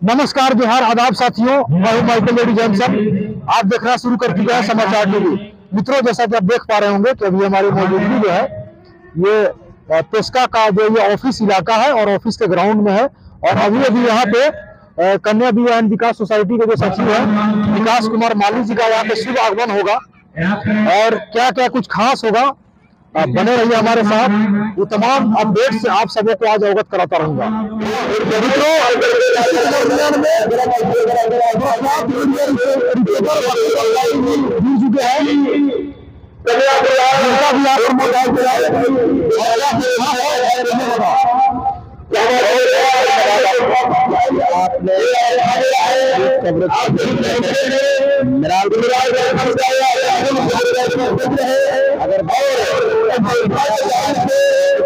नमस्कार, बिहार, आदाब साथियों। मैं हूं माइकल लेडी जॉनसन। आप देखना शुरू कर चुके हैं समाचार टीवी। मित्रों, जैसा कि आप देख पा रहे होंगे कि अभी हमारी मौजूदगी जो है ये पेस्का का जो ये ऑफिस इलाका है और ऑफिस के ग्राउंड में है। और अभी अभी यहाँ पे कन्या विवाह विकास सोसाइटी के जो सचिव है विकास कुमार माली जी का यहाँ पे शुभ आगमन होगा। और क्या क्या कुछ खास होगा, आप बने रहिए हमारे साथ। वो तमाम अपडेट से आप सबों को आज अवगत कराता रहूंगा। जुड़ चुके हैं जिनका भी आप आपने अगर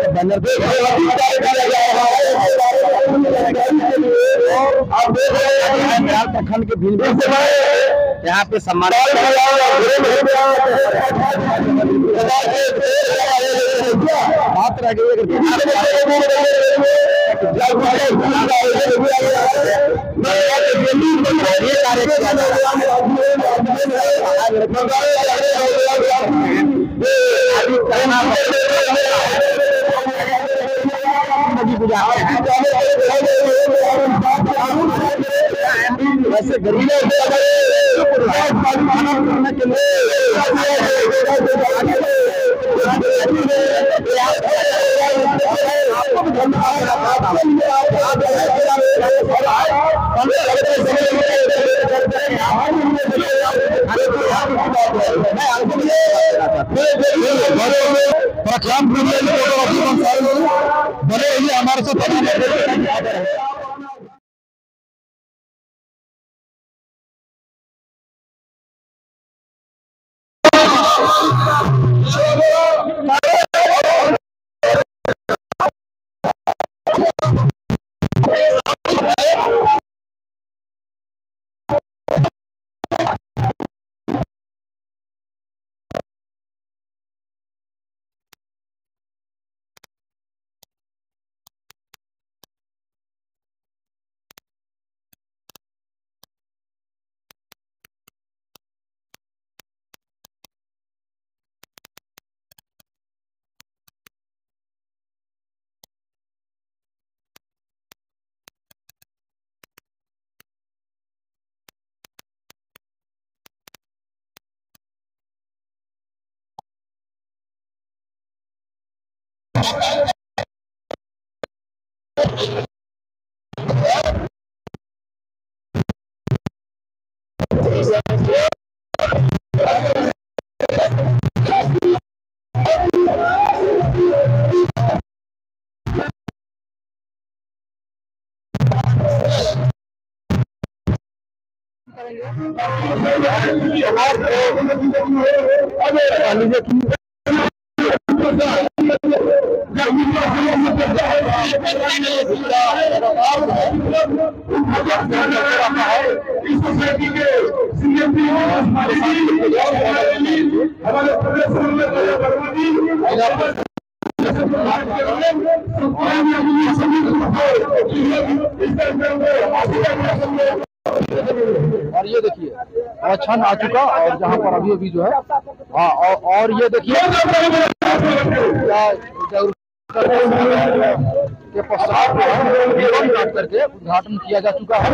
बैनर प्रखंड के भीड़ यहाँ पे सम्मान बात रह गई। वैसे गरीब बने रहिए हमारे साथ। इस सोसाइटी के हमारे प्रदेश और ये देखिए क्षण आ चुका और जहाँ पर अभी अभी जो है हाँ और ये देखिए के पश्चात रिबन काट करके उद्घाटन किया जा चुका है।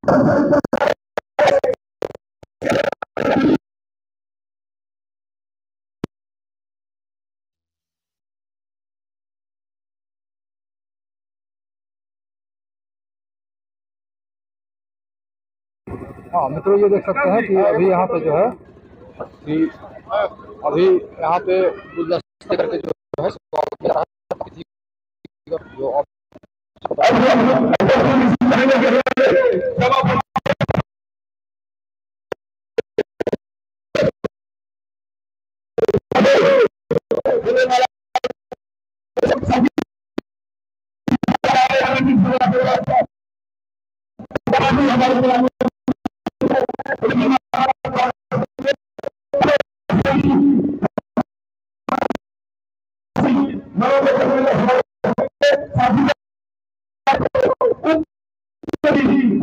हाँ मित्रों, ये देख सकते हैं कि अभी यहाँ पे जो है कि अभी यहाँ पे गुलदस्ते करके जो है स्वागत किया जा रहा है। जो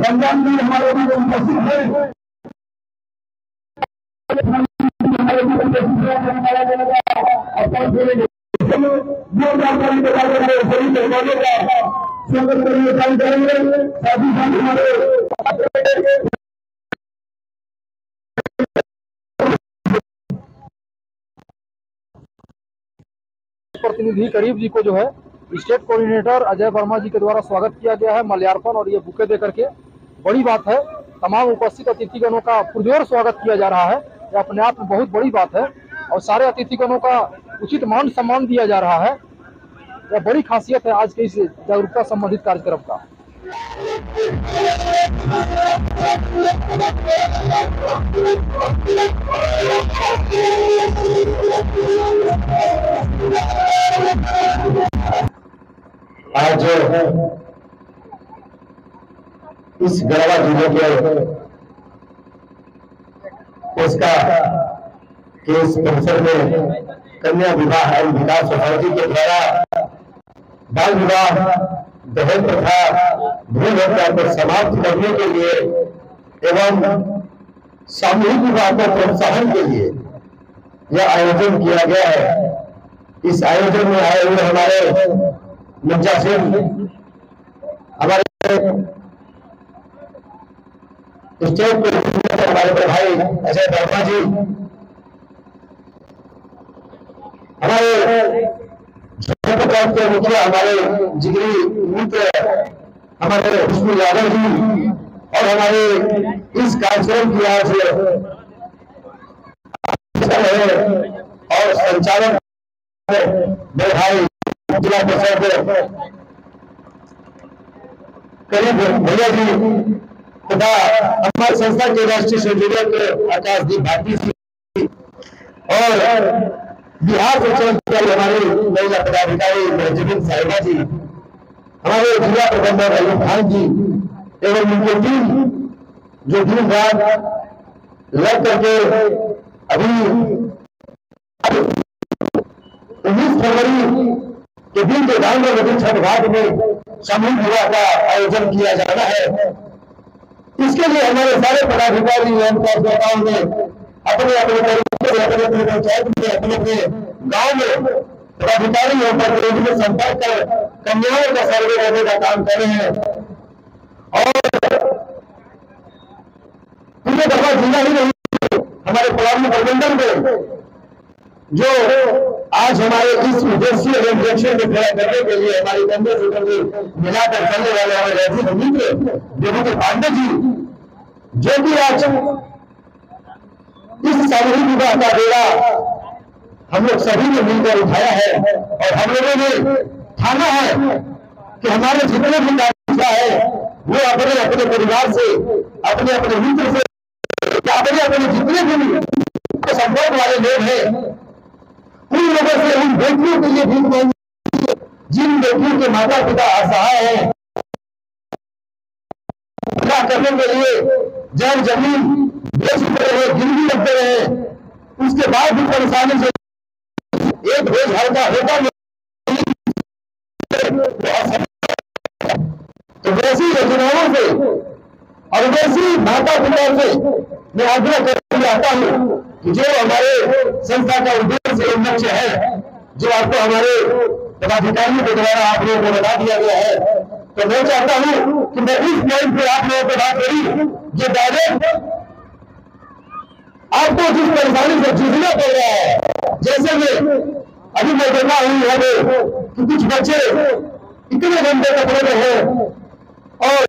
रमजान में हमारे उपस्थित है। स्वागत करने का करेंगे, साथ ही साथ हमारे प्रतिनिधि करीब जी को जो है स्टेट कोऑर्डिनेटर अजय वर्मा जी के द्वारा स्वागत किया गया है माल्यार्पण और ये बुके दे करके। बड़ी बात है, तमाम उपस्थित अतिथिगणों का पुरजोर स्वागत किया जा रहा है। यह अपने आप में बहुत बड़ी बात है और सारे अतिथिगणों का उचित मान सम्मान दिया जा रहा है। यह बड़ी खासियत है आज के इस जागरूकता संबंधित कार्यक्रम का। आज इस गढ़वा जिले के इसका केस परिसर में कन्या विवाह एवं विकास सोसाइटी के द्वारा बाल विवाह, दहेज प्रथा, भ्रूण हत्या को समाप्त करने के लिए एवं सामूहिक विवाह को प्रोत्साहन के लिए यह आयोजन किया गया है। इस आयोजन में आए हुए हमारे मिर्जा सिंह, हमारे स्टेट के हमारे भाई अजय वर्मा जी, हमारे के मुखिया, हमारे जिगरी मित्र हमारे खुशबू यादव जी और हमारे इस कार्यक्रम की आज और संचालक मेरे भाई जिला परिषद करीब भैया जी तथा हमारी संस्था के राष्ट्रीय संयोजक आकाशदीप भारती जी और बिहार से हमारे महिला पदाधिकारी महजबीन साहिबा जी, हमारे जिला प्रबंधक अयूब खान जी एवं उनकी टीम जो दिन रात लग करके अभी 19 फरवरी के दिन के गांव में छठ घाट में सामूहिक विवाह का आयोजन किया जाना है। इसके लिए हमारे सारे पदाधिकारी एवं कार्यकर्ताओं ने अपने अपने तरीके से अपने अपने पंचायत में अपने अपने गांव में पदाधिकारी एवं प्रतिनिधि में संपर्क कर कन्याओं का सर्वे करने का काम कर रहे हैं और पूरे गढ़वा जिला ही नहीं, हमारे पलामू प्रबंधन में जो आज हमारे इस उद्देश्य इलेक्शन में खड़ा करने के लिए हमारी कंधे से कंधे मिलाकर चलने वाले हमारे राजीव मित्र विभूति पांडे जी, जो कि आज इस सामूहिक विवाह का बेड़ा हम लोग सभी ने मिलकर उठाया है और हम लोगों ने ठाना है कि हमारे जितने भी कार्यकर्ता है वो अपने अपने परिवार से, अपने अपने मित्र से, अपने अपने जितने भी संपर्क वाले लोग हैं उन लोगों से उन बेटियों के लिए भीख मांगी, जिन बेटियों के माता पिता असहाय हैं, करने के लिए जब जमीन बेच रहे, गिरवी रखते रहे, उसके बाद भी परेशानी से एक रोज हल्का होता नहीं। तो वैसी योजनाओं से और वैसी माता पिता से मैं आग्रह करना चाहता हूँ कि जो हमारे संस्था का उद्देश्य लक्ष्य है, जो आपको हमारे पदाधिकारियों के द्वारा आप लोगों को बता दिया गया है, तो मैं चाहता हूं कि मैं इस पॉइंट पर आप लोगों को बात करी जो डायरेक्ट आपको जिस परेशानी से जूझना पड़ रहा है। जैसे में अभी मैं देखा हूं यहाँ पे कि कुछ बच्चे इतने गंदे कपड़े में हैं और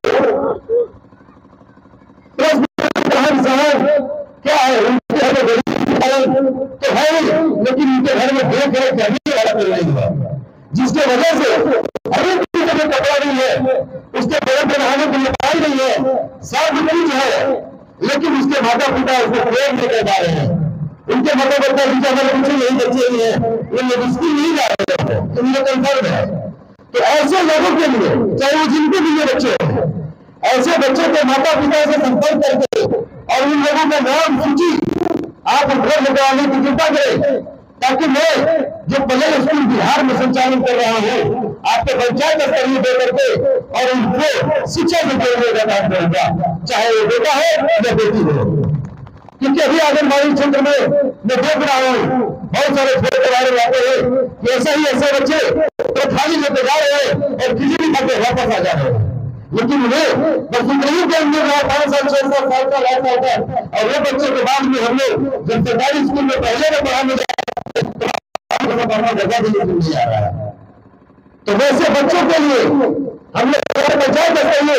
क्या है उनके घर में गरीब तो है लेकिन उनके घर में देख रेख करने वाला मिल नहीं हुआ, जिसके वजह से हर एक चीज में कपड़ा नहीं है, उसके बड़े बनाने के लिए पाई नहीं है, सब चीज है, लेकिन उसके माता पिता उसको प्रेम नहीं कर पा रहे हैं। उनके माता पिता जिनके हमारे पीछे यही बच्चे ही है, वो लोग स्कूल नहीं जा रहे हैं, तो मुझे कंफर्म है। तो ऐसे लोगों के लिए, चाहे वो जिनके लिए बच्चे हैं, ऐसे बच्चों के माता पिता से संपर्क करके और उन लोगों का नाम सूची आप उपलब्ध करवाने की कृपा करें, ताकि मैं जो प्ले स्कूल बिहार में संचालन कर रहा हूँ आपके पंचायत स्तरीय दे करके और उनको शिक्षा देने का काम करूंगा, चाहे वो बेटा है या बेटी हो। क्योंकि अभी आंगनबाड़ी क्षेत्र में मैं देख रहा हूँ बहुत सारे छोटे वाले आते हैं कि ऐसे बच्चे तो थाली लेते जा रहे हैं और खिचड़ी खाते वापस आ जा रहे हैं, लेकिन उन्हें बस नहीं देंगे 5 साल 6 साल का लाख साल का, और वो बच्चे के बाद में हम लोग जब सरकारी स्कूल में पहले में पढ़ाने जगह नहीं आ रहा है। तो वैसे बच्चों के लिए हम लोग पंचायत स्तरीय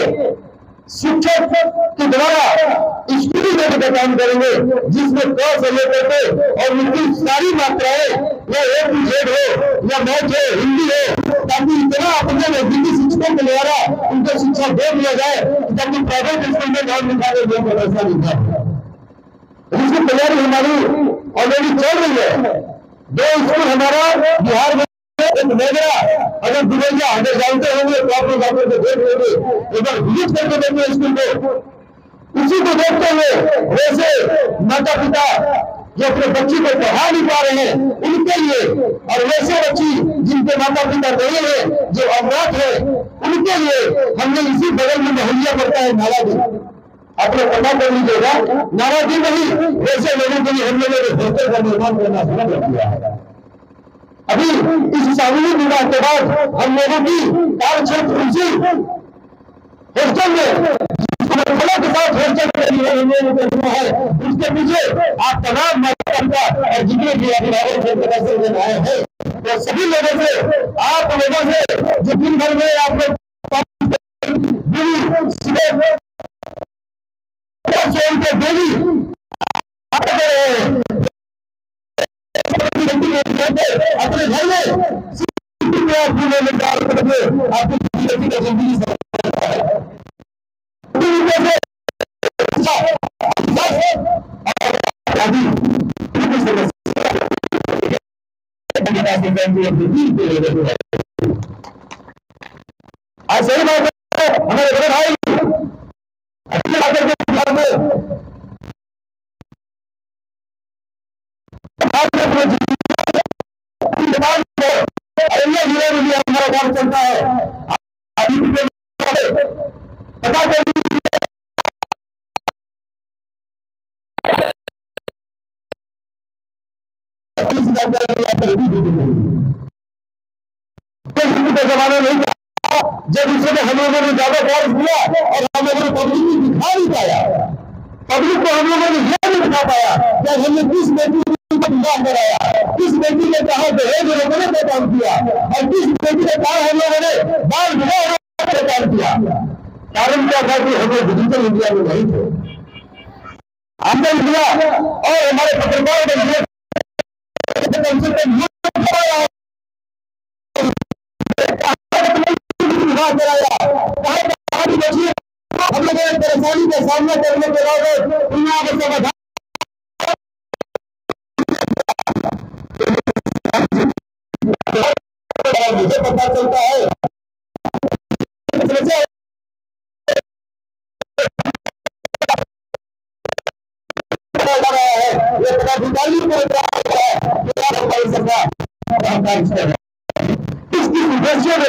शिक्षक के द्वारा स्कूली लेने का काम करेंगे, जिसमें क से लेकर के और उनकी सारी मात्राएं या A to Z हो या मैथ हो हिंदी हो, ताकि इतना अपने नजदीकी शिक्षकों के द्वारा उनको शिक्षा दे दिया जाए ताकि प्राइवेट स्कूल में नाम लिखाने में व्यवस्था लिखा उसकी तैयारी हमारी ऑलरेडी चल रही है। 2 स्कूल हमारा बिहार में मेरा अगर दुबैया हमें जानते होंगे तो आप लोग को देख लेंगे, एक बार विजिट करके देंगे स्कूल को, उसी को देखते हुए वैसे माता पिता जो अपने बच्ची को पढ़ा नहीं पा रहे हैं उनके लिए, और वैसे बच्ची जिनके माता पिता नहीं है जो अनाथ है उनके लिए हमने इसी बगल में मोहल्ला पड़ता है नाराजी, अपने पता कर लीजिएगा, नाराजी नहीं वैसे लोगों के लिए हम लोगों ने हॉस्टल का निर्माण करना शुरू कर दिया है। अभी इस सामूहिक विवाह के बाद हम लोगों की कार्य क्षेत्र उसी हॉस्टल में के साथ हॉस्टल है, उसके पीछे आप तमाम माता पिता और जितने भी अभिभावक आए हैं तो सभी लोगों से आप लोगों से जो दिन भर में आप लोग डेली अपने घर में आपकी जिंदगी आज सही बात है हमारे बड़े भाई हमारा काम चलता है, पता जमाना नहीं था जब उसने हम लोगों ने ज्यादा कार्य किया और हम लोगों ने पब्लिक को दिखा नहीं पाया, पब्लिक को हम लोगों ने यह नहीं दिखा पाया कि हमने किस बेटी को विवाह कराया, किस बेटी ने कहा दहेज रोकने का काम किया और किस बेटी ने कहा हम लोगों ने बाल विवाह का काम किया। कारण क्या था कि हम लोग डिजिटल इंडिया में नहीं थे, हमने इंडिया और हमारे पत्रकारों ने हम लोगों ने परेशानी का सामना करने के बाद समाधान मुझे पता चलता है इसकी उद्देश्य में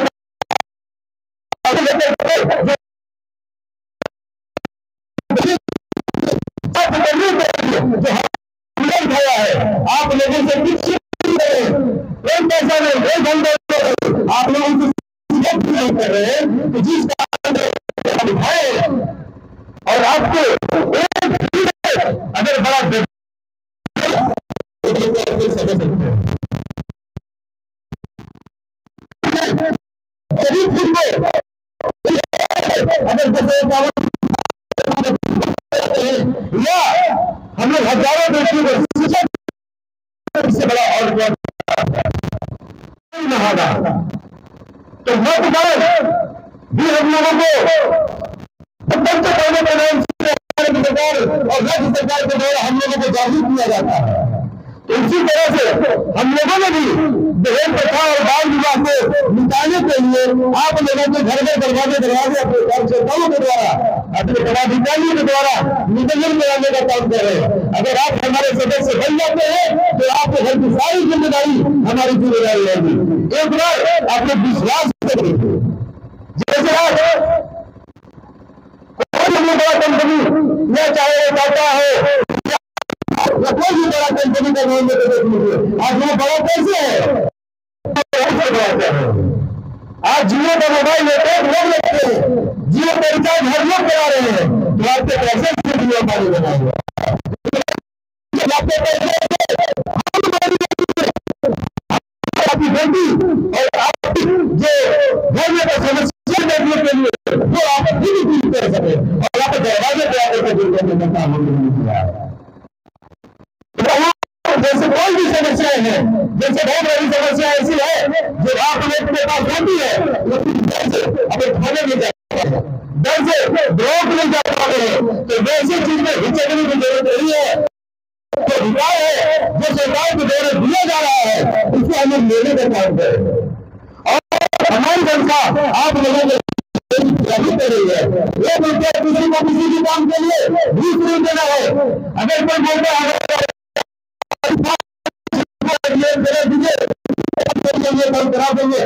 आप लोगों से कुछ पैसा नहीं, आप लोगों को रहे हैं कि जिस उठाए और आपको अगर बड़ा अगर या हम लोग हजारों व्यक्तियों को इससे बड़ा और होगा तो मतदान भी हम लोगों को सरकार और राज्य सरकार के द्वारा हम लोगों को जागरूक किया जाता है। तो इसी तरह से हम लोगों ने भी दहेज प्रथा और बाल विवाह को मिटाने के लिए आप लोगों के घर घर दरवाजे दरवाजे अपने कार्यकर्ताओं के द्वारा अपने पदाधिकारियों के द्वारा निवेदन कराने का काम कर रहे हैं। अगर आप हमारे सदस्य बन जाते हैं तो आपके घर की सारी जिम्मेदारी हमारी जिम्मेदारी रहेगी। एक बार आप लोग विश्वास करेंगे जैसे आप कोई भी बड़ा कंपनी या चाहे वो टाटा हो या कोई भी बड़ा कंपनी का नाम लेकर देख लीजिए, आज वो बड़ा कैसे है। आज जियो का मोबाइल लेते हैं लोग लेते हैं, जियो का रिचार्ज हर लोग करा रहे हैं, तो आपके पैसे से जियो पानी बना हुआ आपकी बेटी और आपकी जो घर में समस्या देखने के लिए वो आप भी कर सके और आप दरवाजे पे आकर के दूर करने का काम हमने किया है। जैसे कोई भी समस्याएं हैं, जैसे बहुत बड़ी समस्या ऐसी है जो आप लोग के पास होती है लेकिन डर से अगर खाने में जाते हैं, डर से ब्लॉक में जा पाते हैं, तो वैसी चीज में हिचकने की जरूरत नहीं है। तो विकास है जो सरकार के द्वारा दिया जा रहा है उसको हम लोग लेने का काम करें और हमारी संस्था आप लोगों को जागरूक कर रही है। ये बोलते हैं किसी को किसी भी काम के लिए घूस नहीं देना है। अगर कोई बोलता है करा देंगे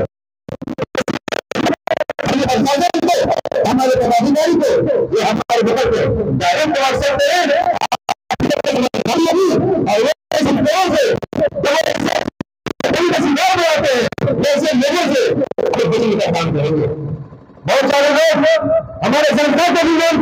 हमारे पदाधिकारी को ये हमारे बगल पे डायरेक्ट व्हाट्सएप पे वैसे लोगों से बचने का काम करेंगे। बहुत सारे लोग हमारे संस्था के भी लोग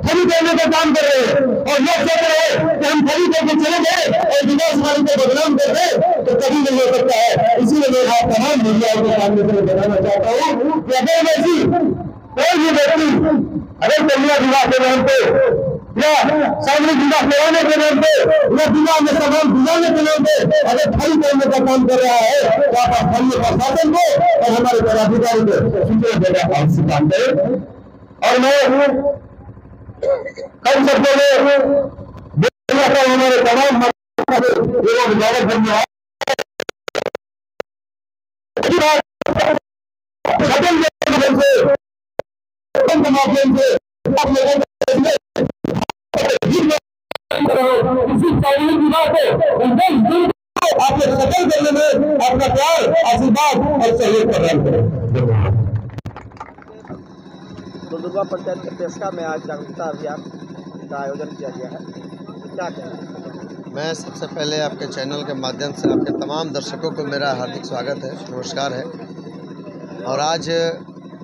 खड़ी करने का काम कर रहे हैं और लोग सोच रहे हैं कि हम खड़ी करके चले गए और विकासवादी को बदनाम कर रहे तो कभी नहीं हो सकता है। इसीलिए मैं आप तमाम मीडिया के सामने से बताना चाहता हूँ कि अगर वैसी कोई भी व्यक्ति अगर कन्या विवाह के नाम पे या सामूहिक विवाह कराने के नाम पे या विवाह में सामान दिलाने के नाम पे अगर खड़ी करने का काम कर रहा है तो आप स्थानीय प्रशासन को और हमारे पदाधिकारी को सूचना देने का काम करें। और मैं कल सबको हमारे तमाम एवं विधायक धन्यवाद माध्यम से आप लोगों आपके सफल करने में आपका प्यार आशीर्वाद और सहयोग प्रदान करें। दुर्गा पंचायत के पेशका में आज जागरूकता अभियान का आयोजन किया गया है, क्या कहें? मैं सबसे पहले आपके चैनल के माध्यम से आपके तमाम दर्शकों को मेरा हार्दिक स्वागत है, नमस्कार है। और आज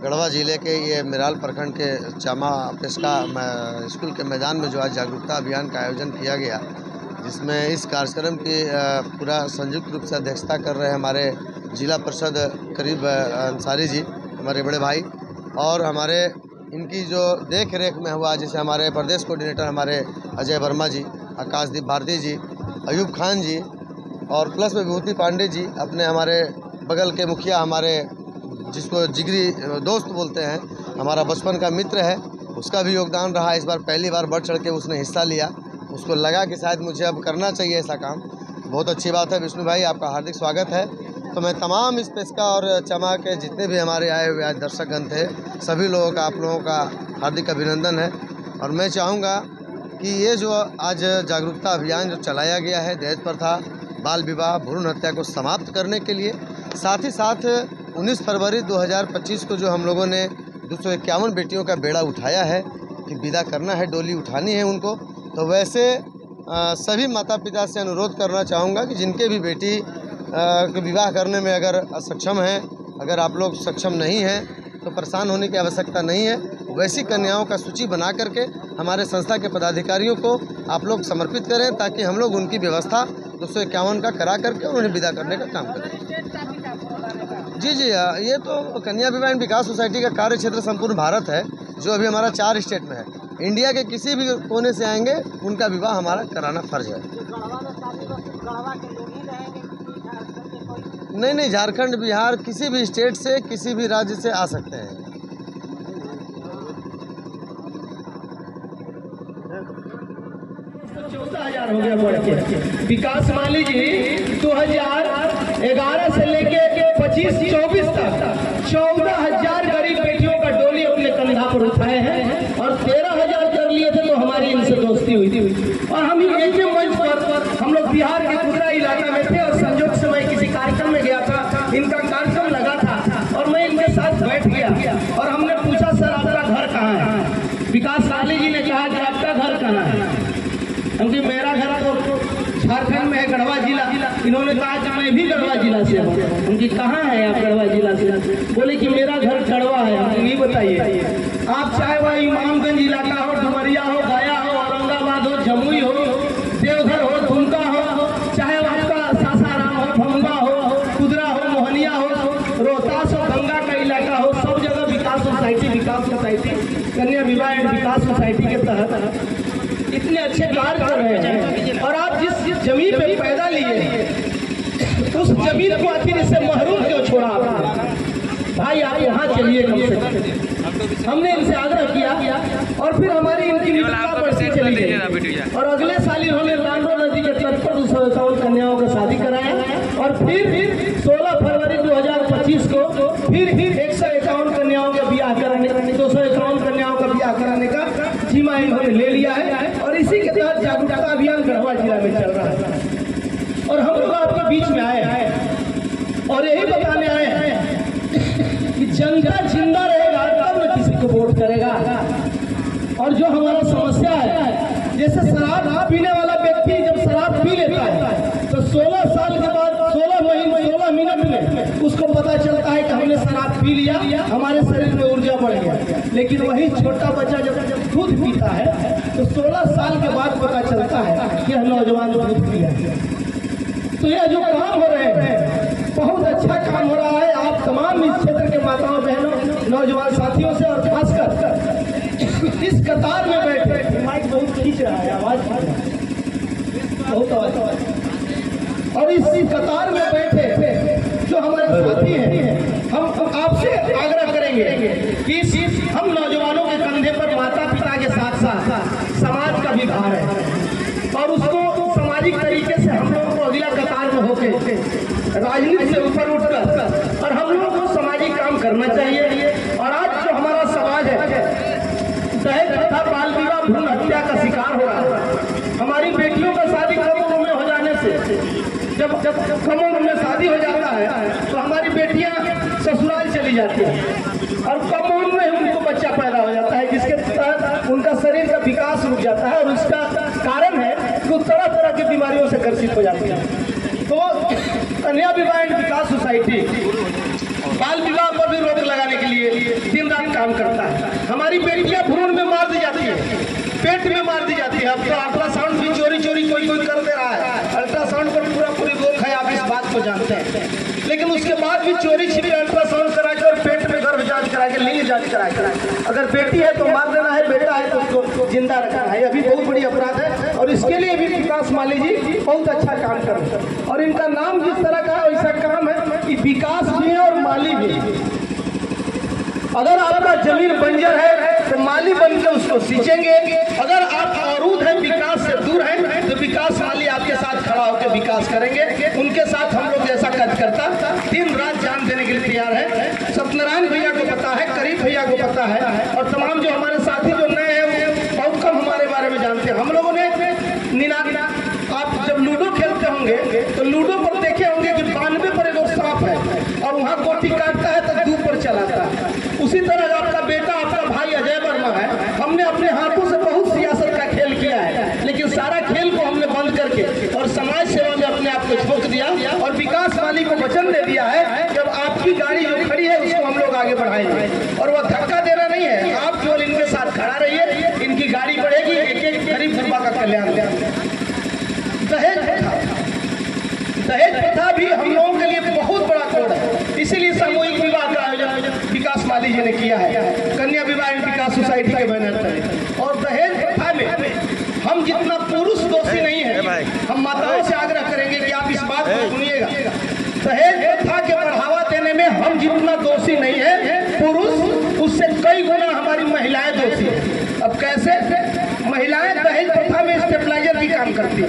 गढ़वा ज़िले के ये मिराल प्रखंड के चामा पेशका स्कूल के मैदान में जो आज जागरूकता अभियान का आयोजन किया गया, जिसमें इस कार्यक्रम की पूरा संयुक्त रूप से अध्यक्षता कर रहे हैं हमारे जिला परिषद करीब अंसारी जी, हमारे बड़े भाई, और हमारे इनकी जो देख रेख में हुआ जैसे हमारे प्रदेश कोऑर्डिनेटर हमारे अजय वर्मा जी, आकाशदीप भारती जी, अयूब खान जी और प्लस में विभूति पांडे जी, अपने हमारे बगल के मुखिया, हमारे जिसको जिगरी दोस्त बोलते हैं, हमारा बचपन का मित्र है, उसका भी योगदान रहा। इस बार पहली बार बढ़ चढ़ के उसने हिस्सा लिया, उसको लगा कि शायद मुझे अब करना चाहिए ऐसा काम। बहुत अच्छी बात है विष्णु भाई, आपका हार्दिक स्वागत है। तो मैं तमाम इस पेशका और चमा के जितने भी हमारे आए हुए आज दर्शकगण थे, सभी लोगों का, आप लोगों का हार्दिक अभिनंदन है। और मैं चाहूँगा कि ये जो आज जागरूकता अभियान जो चलाया गया है दहेज प्रथा, बाल विवाह, भ्रूण हत्या को समाप्त करने के लिए, साथ ही साथ 19 फरवरी 2025 को जो हम लोगों ने 251 बेटियों का बेड़ा उठाया है कि विदा करना है, डोली उठानी है उनको, तो वैसे सभी माता पिता से अनुरोध करना चाहूँगा कि जिनके भी बेटी के विवाह करने में अगर असक्षम हैं, अगर आप लोग सक्षम नहीं हैं, तो परेशान होने की आवश्यकता नहीं है। वैसी कन्याओं का सूची बना करके हमारे संस्था के पदाधिकारियों को आप लोग समर्पित करें, ताकि हम लोग उनकी व्यवस्था 251 का करा करके उन्हें विदा करने का काम करें। जी, ये तो कन्या विवाह एवं विकास सोसाइटी का कार्य क्षेत्र संपूर्ण भारत है, जो अभी हमारा 4 स्टेट में है। इंडिया के किसी भी कोने से आएंगे, उनका विवाह हमारा कराना फर्ज है। नहीं, झारखंड, बिहार, किसी भी स्टेट से, किसी भी राज्य से आ सकते हैं। 14,000 हो गया बढ़ के। विकास माली जी 2011 से लेके 25-24 तक 14,000 गरीब बेटियों का डोली अपने कंधा पर उठाए हैं और 13,000 कर लिए थे तो हमारी इनसे दोस्ती हुई थी। और हम एक ही मंच पर हम लोग बिहार के कुदरा इलाका में थे और संयोग से मैं किसी कार्यक्रम में गया था, इनका कार्यक्रम लगा था और मैं इनके साथ बैठ गया और हमने पूछा, सर आपका घर कहाँ है? विकास माली जी ने कहा कि आपका घर कहाँ है? क्योंकि मेरा घर तो झारखंड में है, गढ़वा जिला। इन्होंने कहा कि मैं भी गढ़वा जिला से हूँ। उनकी कहाँ है आप गढ़वा जिला से? बोले कि मेरा घर गढ़वा है। ये बताइए, आप चाहे वह इमामगंज इलाका हो, डुमरिया हो, गया हो, औरंगाबाद हो, जमुई हो, देवघर हो, दुमका हो, चाहे आपका सासाराम हो, भंगा हो, कुदरा हो, मोहनिया हो, रोहतास हो, गंगा का इलाका हो, सब जगह विकास सोसाइटी कन्या विवाह एवं विकास सोसाइटी के तहत इतने अच्छे कार्य कर रहे हैं। और आप जिस जमीन पे पैदा लिए, उस जमीन को आखिर इससे महरूम क्यों छोड़ा आपने? भाई आप यहाँ चलिए कम से कम। हमने इनसे आग्रह किया और फिर हमारी इनकी निरंतरता बढ़ती चली गई और अगले साल इन्होंने लांडो नदी के तट पर 251 कन्याओं का शादी कराया और फिर 16 फरवरी 2025 को फिर 151 कन्याओं का ब्याह कराने, 251 कन्याओं का ब्याह कराने का जिम्मा इन्होंने ले लिया है और इसी के तहत जागरूकता अभियान गढ़वा जिला में चल रहा है। और हम लोग आपके बीच में आए हैं और यही बताने आए हैं कि जनता जिंदा रहेगा तब न किसी को वोट करेगा। और जो हमारा समस्या है, जैसे शराब पीने वाला व्यक्ति जब शराब पी लेता है तो 16 साल के बाद 16 मिनट में उसको पता चलता है कि हमने शराब पी लिया, हमारे शरीर में ऊर्जा बढ़ गया। लेकिन वही छोटा बच्चा जब दूध पीता है तो 16 साल के बाद पता चलता है कि यह नौजवान दूध पिया है। तो यह जो काम हो रहे हैं, बहुत अच्छा काम हो रहा है। आप तमाम इस क्षेत्र के माताओं बहनों, नौजवान साथियों से और खासकर इस कतार में बैठे, माइक बहुत खींच रहा है, आवाज बहुत आवाज, और इस कतार में बैठे जो हमारे साथी हैं, हम आपसे आग्रह करेंगे कि हम नौजवानों के कंधे पर माता पिता के साथ साथ समाज का भी भार है और उसको सामाजिक तरीके से हम लोगों को अगला कतार में होकर राजनीति से ऊपर उठकर और हम लोगों को सामाजिक काम करना चाहिए। और आज जो हमारा समाज है दहेज तथा बाल विवाह भ्रूण हत्या का शिकार हो रहा है। हमारी बेटियों का शादी कम उम्र में हो जाने से, जब कम उम्र में शादी हो जाता है तो हमारी बेटियां ससुराल चली जाती हैं और कम उम्र में उनको बच्चा पैदा हो जाता है, जिसके तहत उनका शरीर का विकास रुक जाता है और उसका कारण है कि वो तरह तरह की बीमारियों से ग्रसित हो जाती है। तो कन्या विवाह एवं विकास सोसाइटी बाल विवाह पर भी रोक लगाने के लिए दिन रात काम करता है। हमारी बेटियां भ्रूण में मार दी जाती है, पेट में मार दी जाती है। अब तो अल्ट्रासाउंड भी चोरी कोई कर दे रहा है। अल्ट्रासाउंड पर पूरी रोक है, आप इस बात को जानते हैं। लेकिन उसके बाद भी चोरी छिपी अल्ट्रासाउंड करा के और पेट में गर्भ जांच करा के, लिंग जांच करा के, अगर बेटी है तो मार देना है, बेटा है तो उसको जिंदा रखना है। यह भी बहुत बड़ी अपराध है और इसके लिए भी विकास माली जी बहुत अच्छा काम कर रहे हैं। और इनका नाम जिस तरह का है वैसा काम है कि विकास भी है और माली भी। अगर आपका जमीन बंजर है तो माली बनकर उसको सींचेंगे। अगर आप अवरुद्ध हैं, विकास से दूर हैं, तो विकास माली आपके साथ खड़ा होकर विकास करेंगे। उनके साथ हम लोग जैसा कार्यकर्ता दिन रात जान देने के लिए तैयार है। सत्यनारायण भैया को पता है, करीब भैया को पता है और तमाम जो हमारे साथी जो नए हैं वो बहुत कम हमारे बारे में जानते हैं। हम लोगों ने आप जब लूडो खेलते होंगे तो लूडो पर देखे होंगे कि 92 पर एक सांप है और वहाँ गोटी काटता है तो 2 पर चलाता है। उसी तरह आपका बेटा, आपका भाई अजय वर्मा है। हमने अपने हाथों से बहुत सियासत का खेल किया है, लेकिन सारा खेल को हमने बंद करके और समाज सेवा में अपने आप को झोंक दिया और विकास माली को वचन दे दिया है जब आपकी गाड़ी जो खड़ी है उसको हम लोग आगे बढ़ाएंगे। कल्याण। दहेज प्रथा भी हम लोगों के लिए बहुत बड़ा कोड है, इसीलिए सामूहिक विवाह का आयोजन विकास माली जी ने किया है, कन्या विवाह विकास सोसाइटी के बैनर पर। और दहेज प्रथा में हम जितना पुरुष दोषी नहीं है, हम माताओं से आग्रह करेंगे कि आप इस बात को सुनिएगा, दहेज प्रथा के बढ़ावा देने में हम जितना दोषी नहीं है पुरुष, उससे कई गुना हमारी महिलाएं दोषी है। अब कैसे? महिलाएं दहेज प्रथा में स्टेबलाइजर की काम करती है।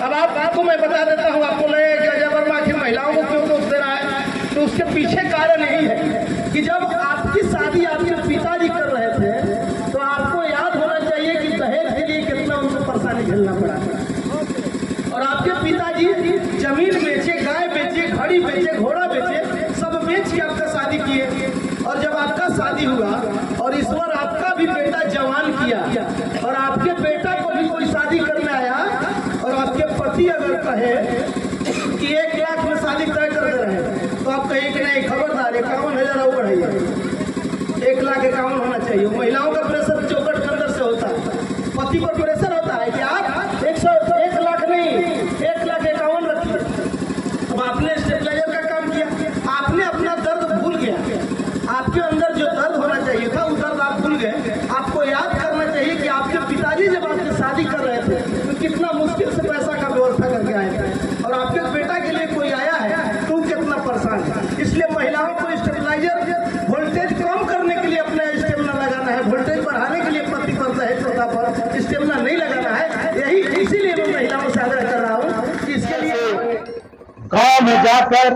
अब आपको मैं बता देता हूँ, आपको लगेगा अजय वर्मा की महिलाओं को क्यों दोष दे रहा है, तो उसके पीछे कारण यही है कि जब आपकी शादी आपके पिताजी कर रहे थे तो आपको याद होना चाहिए कि दहेज के लिए कितना उनको परेशानी झेलना पड़ा, और आपके पिताजी जमीन बेचे, गाय बेचे, घड़ी बेचे, घोड़ा बेचे, सब बेच के आपका शादी किए। और जब आपका शादी हुआ और ईश्वर आपका भी बेटा जवान किया और आपके बेटा को भी कोई शादी करने आया और आपके पति अगर कहे कि 1 लाख में शादी तय कर दे रहे हैं, तो आप कहें कि नहीं, खबरदार 51,000 और बढ़ाइए, 1,51,000 होना चाहिए। महिलाओं का प्रेशर चौकट के अंदर से होता है, पति पर प्रेशर होता है कि आप 1 लाख नहीं 1,51,000 रखिए। अब आपने स्टेबलाइजर का काम किया, आपने अपना दर्द भूल गया, आपके अंदर जो दर्द होना चाहिए था वो दर्द आप भूल गए। आपको याद करना चाहिए कि आपके पिताजी जब आपकी शादी कर रहे थे तो कितना मुश्किल से पैसा का व्यवस्था करके आए थे, और आपके बेटा के लिए कोई आया है तो कितना परेशान है। इसलिए महिलाओं को स्टेबलाइजर वोल्टेज कम करने के लिए अपना स्टेमिना लगाना है, वोल्टेज बढ़ाने के लिए पति पर दहेज प्रथा पर स्टेमिना नहीं लगाना है। यही इसीलिए मैं महिलाओं से आग्रह कर रहा हूँ कि इसके लिए गांव में जाकर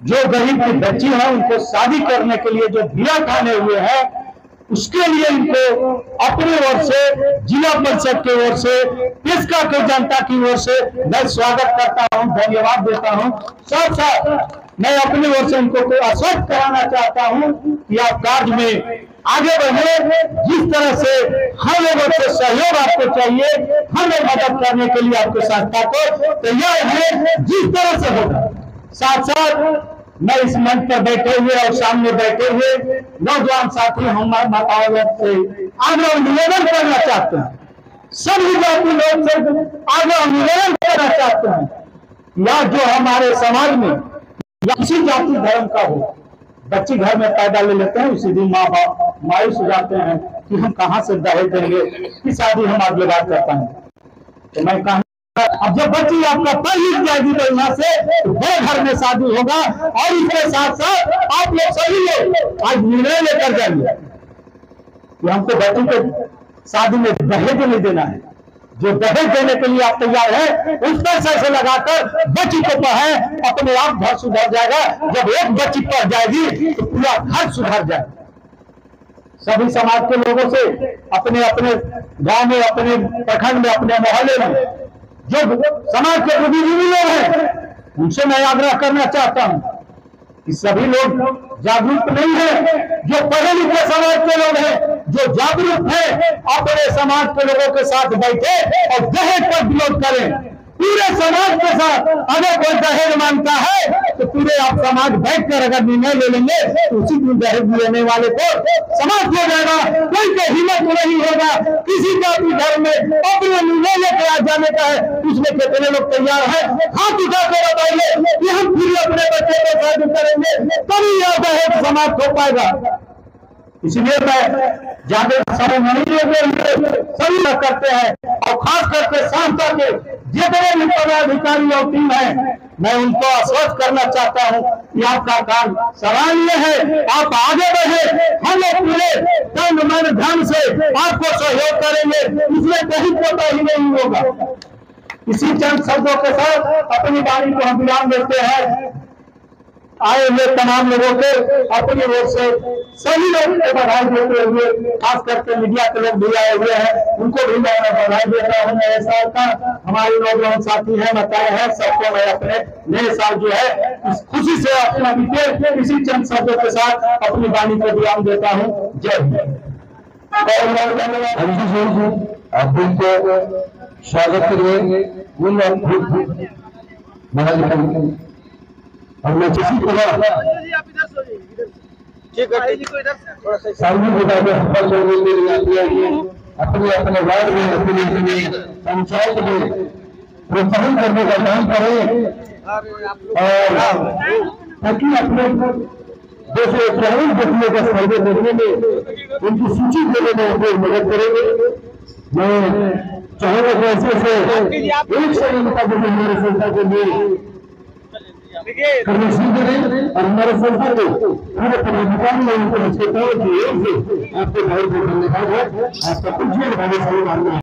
जो गरीब की बच्ची है उनको शादी करने के लिए जो दिया खाने हुए हैं, उसके लिए इनको अपनी ओर से, जिला परिषद की ओर से, पेशका के जनता की ओर से मैं स्वागत करता हूं, धन्यवाद देता हूं। साथ साथ मैं अपनी ओर से इनको आश्वस्त कराना चाहता हूं कि आप कार्य में आगे बढ़े। जिस तरह से हर लोगों से सहयोग आपको चाहिए, हर लोग मदद करने के लिए आपके संस्था को तैयार है, जिस तरह से होगा। साथ साथ मैं इस मंच पर बैठे हुए और सामने बैठे हुए नौजवान साथी हम माताओं से आग्रह निवेदन करना चाहते हैं, सभी जाति लोग से आग्रह निवेदन करना चाहते हैं, या जो हमारे समाज में या किसी जाति धर्म का हो, बच्ची घर में पैदा ले लेते हैं, उसी दिन माँ बाप मायूस हो जाते हैं कि हम कहाँ से दहेज देंगे, कि शादी हम आगे बात करते हैं। तो मैं कहूँ, अब जब बच्ची आपका पढ़ जाएगी तो यहाँ से बड़े घर में शादी होगा, और इसके साथ साथ आप लोग सभी लोग आज निर्णय लेकर जाइए कि हमको बच्ची को शादी में दहेज नहीं देना है। जो दहेज देने के लिए आप तैयार है, उस पैसे से लगाकर बच्ची को पढ़ाए, अपने आप घर सुधर जाएगा। जब एक बच्ची पढ़ जाएगी तो पूरा घर सुधर जाएगा। सभी समाज के लोगों से, अपने अपने गांव में, अपने प्रखंड में, अपने मोहल्ले में जो समाज के बुद्धिजीवी लोग हैं, उनसे मैं आग्रह करना चाहता हूं कि सभी लोग जागरूक नहीं है, जो पढ़े लिखे समाज के लोग हैं, जो जागरूक है, अपने समाज के लोगों के साथ बैठे और दहेज पर विरोध करें। पूरे समाज के साथ अगर कोई दहेज मांगता है तो पूरे आप समाज बैठकर अगर निर्णय ले लेंगे तो उसी दिन दहेज लेने वाले को समाज हो जाएगा। कोई को हिम्मत नहीं होगा किसी का भी घर में अपने निर्णय लेकर आ जाने का है। उसमें कितने लोग तैयार है? हाथ उठा कर बताइए कि हम फिर अपने बच्चे को शादी करेंगे, तभी यह दहेज समाज हो पाएगा। इसलिए मैं ज्यादा समय नहीं लेते, सभी लोग करते हैं, और खास करके संस्था के जितने भी पदाधिकारी और टीम है, मैं उनको आश्वस्त करना चाहता हूं कि आपका काम सराहनीय है। आप आगे बढ़े, हम लोग पूरे तन मन धन से आपको सहयोग करेंगे, इसमें कहीं कोताही नहीं होगा। इसी चंद शब्दों के साथ अपनी वाणी को हम विराम देते हैं। आए हुए तमाम लोगों को अपनी ओर से सभी लोगों को बधाई देते हुए, खास करके मीडिया के लोग भी आए हुए हैं, उनको भी मैं बधाई देता हूँ। नए साल का हमारे नौजवान साथी हैं, बताए हैं, सबको मैं अपने नए साल जो है इस खुशी से अपना बीते, इसी चंद शब्दों के साथ अपनी वाणी को विराम देता हूँ। जय हिंद। आप उनको स्वागत करिए। और मैं किसी को ठीक है, थोड़ा सा सामने अपने अपने वार्ड में, अपने पंचायत में प्रोत्साहन करने का काम करें और ताकि अपने 251 व्यक्तियों का सर्वे करने में, उनकी सूची देने में आपको मदद करेंगे। मैं चाहूंगा कि ऐसे से एक सेकंड का जो हमारे संस्था के लिए करना शुरू करें और हमारे संस्था को पूरे पदाधिकारी लोगों को आपके बहुत बहुत धन्यवाद है। आपका कुछ भी भावना